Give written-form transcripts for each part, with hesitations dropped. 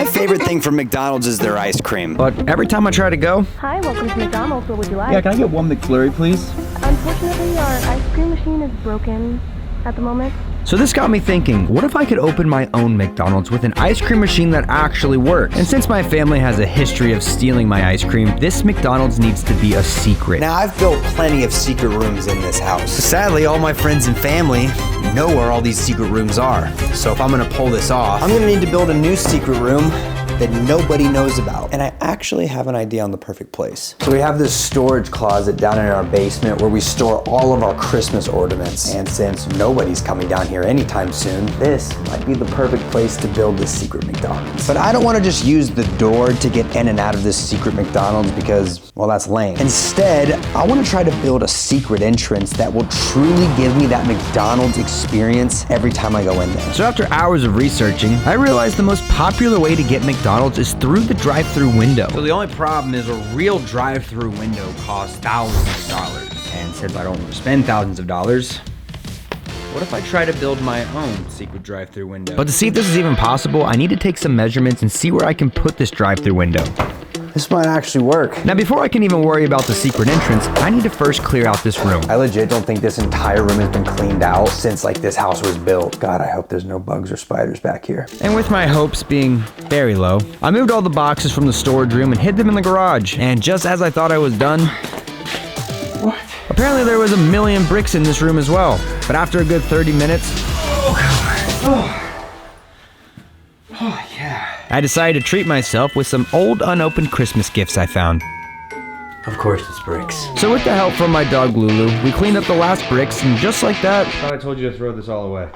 My favorite thing from McDonald's is their ice cream. But every time I try to go... Hi, welcome to McDonald's. What would you like? Yeah, can I get one McFlurry, please? Unfortunately, our ice cream machine is broken at the moment. So this got me thinking, what if I could open my own McDonald's with an ice cream machine that actually works? And since my family has a history of stealing my ice cream, this McDonald's needs to be a secret. Now, I've built plenty of secret rooms in this house. Sadly, all my friends and family know where all these secret rooms are. So if I'm gonna pull this off, I'm gonna need to build a new secret room that nobody knows about. And I actually have an idea on the perfect place. So we have this storage closet down in our basement where we store all of our Christmas ornaments. And since nobody's coming down here anytime soon, this might be the perfect place to build this secret McDonald's. But I don't want to just use the door to get in and out of this secret McDonald's because, well, that's lame. Instead, I want to try to build a secret entrance that will truly give me that McDonald's experience every time I go in there. So after hours of researching, I realized the most popular way to get McDonald's is through the drive-through window. So the only problem is a real drive-through window costs thousands of dollars. And since I don't want to spend thousands of dollars, what if I try to build my own secret drive-through window? But to see if this is even possible, I need to take some measurements and see where I can put this drive-through window. This might actually work. Now before I can even worry about the secret entrance, I need to first clear out this room. I legit don't think this entire room has been cleaned out since like this house was built. God, I hope there's no bugs or spiders back here. And with my hopes being very low, I moved all the boxes from the storage room and hid them in the garage. And just as I thought I was done, What? apparently there was a million bricks in this room as well. But after a good 30 minutes, I decided to treat myself with some old unopened Christmas gifts I found. Of course it's bricks. So with the help from my dog Lulu, we cleaned up the last bricks, and just like that... I thought I told you to throw this all away.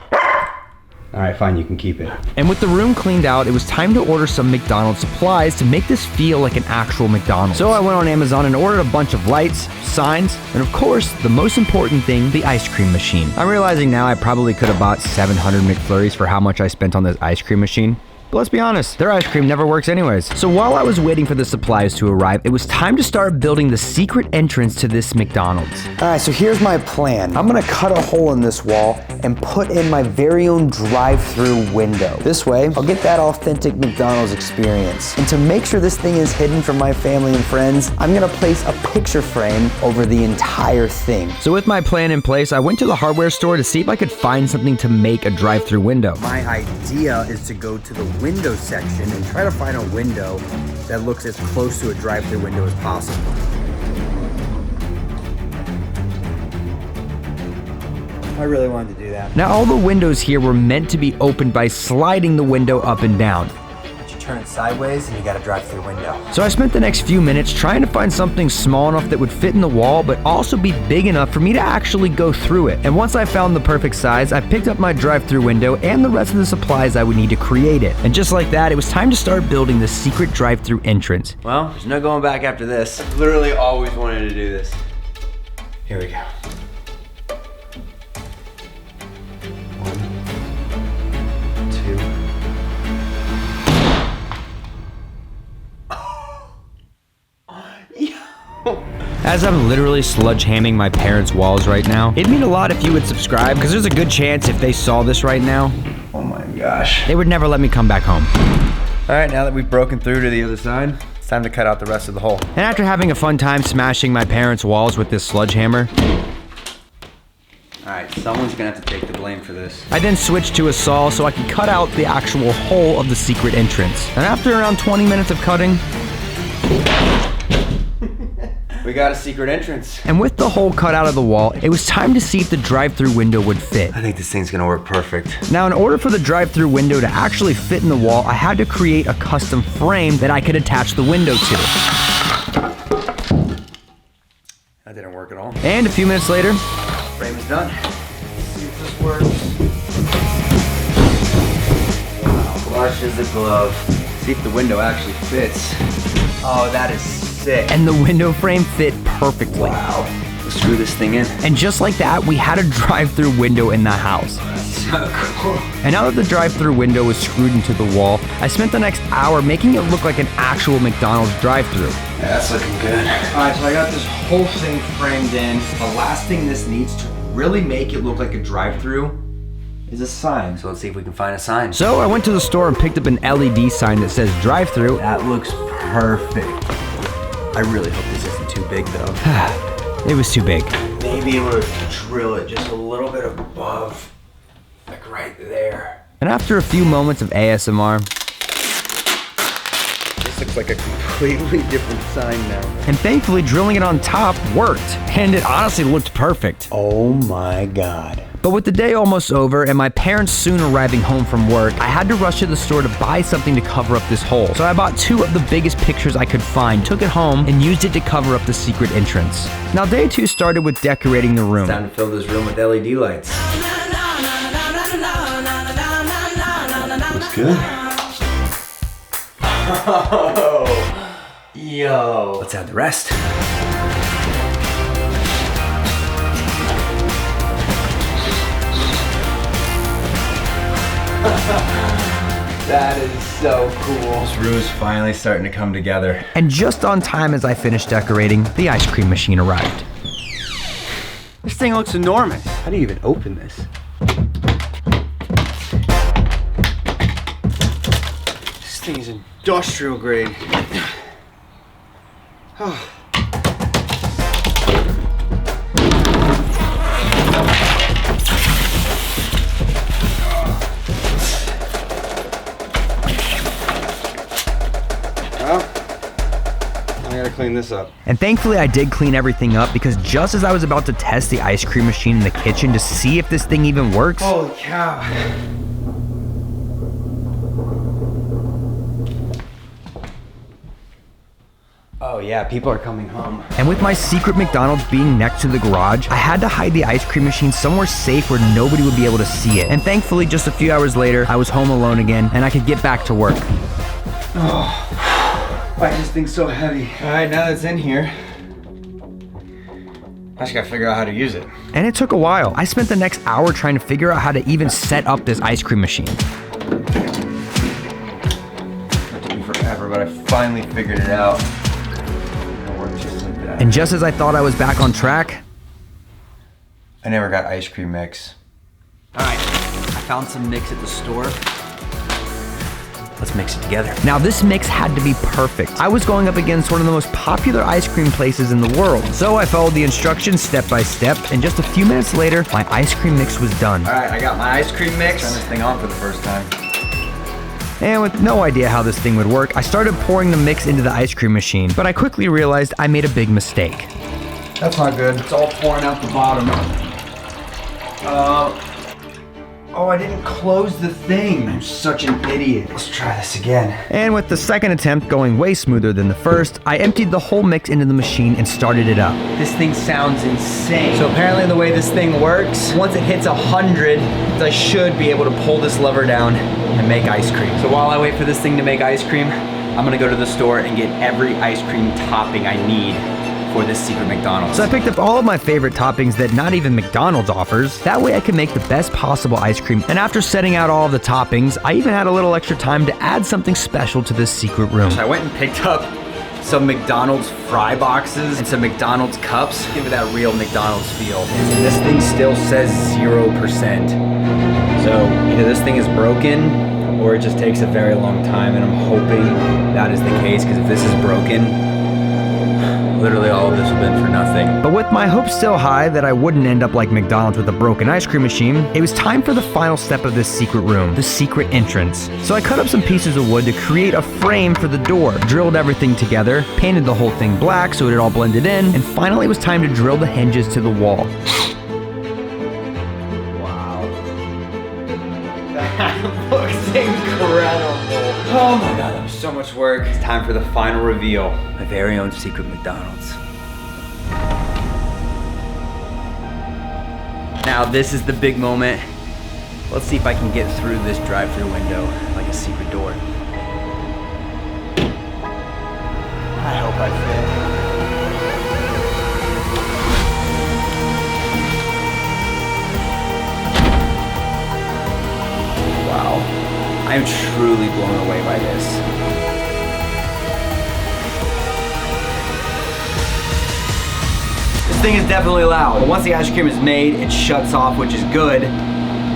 Alright, fine, you can keep it. And with the room cleaned out, it was time to order some McDonald's supplies to make this feel like an actual McDonald's. So I went on Amazon and ordered a bunch of lights, signs, and of course, the most important thing, the ice cream machine. I'm realizing now I probably could have bought 700 McFlurries for how much I spent on this ice cream machine. But let's be honest, their ice cream never works anyways. So while I was waiting for the supplies to arrive, it was time to start building the secret entrance to this McDonald's. All right, so here's my plan. I'm gonna cut a hole in this wall and put in my very own drive-through window. This way, I'll get that authentic McDonald's experience. And to make sure this thing is hidden from my family and friends, I'm gonna place a picture frame over the entire thing. So with my plan in place, I went to the hardware store to see if I could find something to make a drive-through window. My idea is to go to the window section and try to find a window that looks as close to a drive-through window as possible. I really wanted to do that. Now all the windows here were meant to be opened by sliding the window up and down. But you turn it sideways and you got a drive-through window. So I spent the next few minutes trying to find something small enough that would fit in the wall, but also be big enough for me to actually go through it. And once I found the perfect size, I picked up my drive-through window and the rest of the supplies I would need to create it. And just like that, it was time to start building the secret drive-through entrance. Well, there's no going back after this. Literally always wanted to do this. Here we go. 1, 2. As I'm literally sludge-hamming my parents' walls right now, it'd mean a lot if you would subscribe, because there's a good chance if they saw this right now, Oh my gosh. they would never let me come back home. All right, now that we've broken through to the other side, it's time to cut out the rest of the hole. And after having a fun time smashing my parents' walls with this sludge hammer, All right, someone's gonna have to take the blame for this. I then switched to a saw so I could cut out the actual hole of the secret entrance. And after around 20 minutes of cutting, We got a secret entrance. and with the hole cut out of the wall, it was time to see if the drive-through window would fit. I think this thing's gonna work perfect. Now, in order for the drive-through window to actually fit in the wall, I had to create a custom frame that I could attach the window to. That didn't work at all. And a few minutes later, Frame is done. Let's see if this works. Wow, flush as a glove. See if the window actually fits. Oh, that is sick. and the window frame fit perfectly. Wow. Let's screw this thing in. And just like that, we had a drive-through window in the house. So cool. And now that the drive-through window was screwed into the wall, I spent the next hour making it look like an actual McDonald's drive-through. Yeah, that's looking good. Alright, so I got this whole thing framed in. The last thing this needs to really make it look like a drive-through is a sign. So let's see if we can find a sign. So I went to the store and picked up an LED sign that says drive-thru. That looks perfect. I really hope this isn't too big though. It was too big. Maybe we'll drill it just a little bit above, like right there. And after a few moments of ASMR, This looks like a completely different sign now. and thankfully drilling it on top worked. And it honestly looked perfect. Oh my God. But with the day almost over and my parents soon arriving home from work, I had to rush to the store to buy something to cover up this hole. So I bought 2 of the biggest pictures I could find, took it home, and used it to cover up the secret entrance. Now day 2 started with decorating the room. Time to fill this room with LED lights. Looks good. Oh, yo. Let's add the rest. That is so cool. This room is finally starting to come together. And just on time as I finished decorating, the ice cream machine arrived. This thing looks enormous. How do you even open this? This thing is industrial grade. Oh. Clean this up. And thankfully I did clean everything up because just as I was about to test the ice cream machine in the kitchen to see if this thing even works. Holy cow. Oh yeah, people are coming home. And with my secret McDonald's being next to the garage, I had to hide the ice cream machine somewhere safe where nobody would be able to see it. And thankfully just a few hours later, I was home alone again and I could get back to work. Oh. Why is this thing so heavy? All right, now that it's in here, I just gotta figure out how to use it. And it took a while. I spent the next hour trying to figure out how to even set up this ice cream machine. It took me forever, but I finally figured it out. It'll work just like that. And just as I thought I was back on track, I never got ice cream mix. All right, I found some mix at the store. Let's mix it together. now this mix had to be perfect. I was going up against one of the most popular ice cream places in the world. So I followed the instructions step by step, and just a few minutes later, my ice cream mix was done. All right, I got my ice cream mix. Turn this thing on for the first time. And with no idea how this thing would work, I started pouring the mix into the ice cream machine, but I quickly realized I made a big mistake. That's not good. It's all pouring out the bottom. Oh, I didn't close the thing. I'm such an idiot. Let's try this again. And with the second attempt going way smoother than the first, I emptied the whole mix into the machine and started it up. This thing sounds insane. So apparently the way this thing works, once it hits 100, I should be able to pull this lever down and make ice cream. So while I wait for this thing to make ice cream, I'm gonna go to the store and get every ice cream topping I need for this secret McDonald's. So I picked up all of my favorite toppings that not even McDonald's offers. That way I could make the best possible ice cream. And after setting out all of the toppings, I even had a little extra time to add something special to this secret room. So I went and picked up some McDonald's fry boxes and some McDonald's cups. Give it that real McDonald's feel. And this thing still says 0%. So either this thing is broken or it just takes a very long time, and I'm hoping that is the case, because if this is broken, literally all of this would have been for nothing. But with my hopes still high that I wouldn't end up like McDonald's with a broken ice cream machine, it was time for the final step of this secret room, the secret entrance. So I cut up some pieces of wood to create a frame for the door, drilled everything together, painted the whole thing black so it all blended in, and finally it was time to drill the hinges to the wall. Wow. That looks incredible. Oh my God, that was so much work. It's time for the final reveal. My very own secret McDonald's. Now this is the big moment. Let's see if I can get through this drive-thru window like a secret door. I hope I fit. Wow, I am truly blown away by this. This thing is definitely loud, but once the ice cream is made, it shuts off, which is good,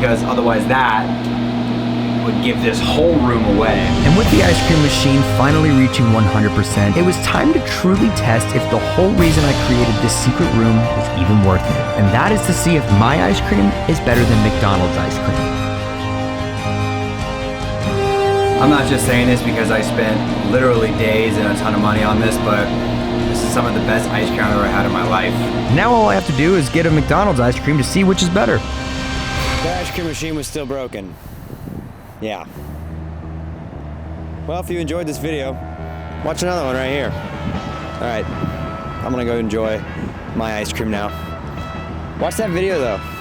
because otherwise that would give this whole room away. And with the ice cream machine finally reaching 100%, it was time to truly test if the whole reason I created this secret room was even worth it. And that is to see if my ice cream is better than McDonald's ice cream. I'm not just saying this because I spent literally days and a ton of money on this, but this is some of the best ice cream I've ever had in my life. Now all I have to do is get a McDonald's ice cream to see which is better. The ice cream machine was still broken. Yeah. Well, if you enjoyed this video, watch another one right here. All right, I'm gonna go enjoy my ice cream now. Watch that video though.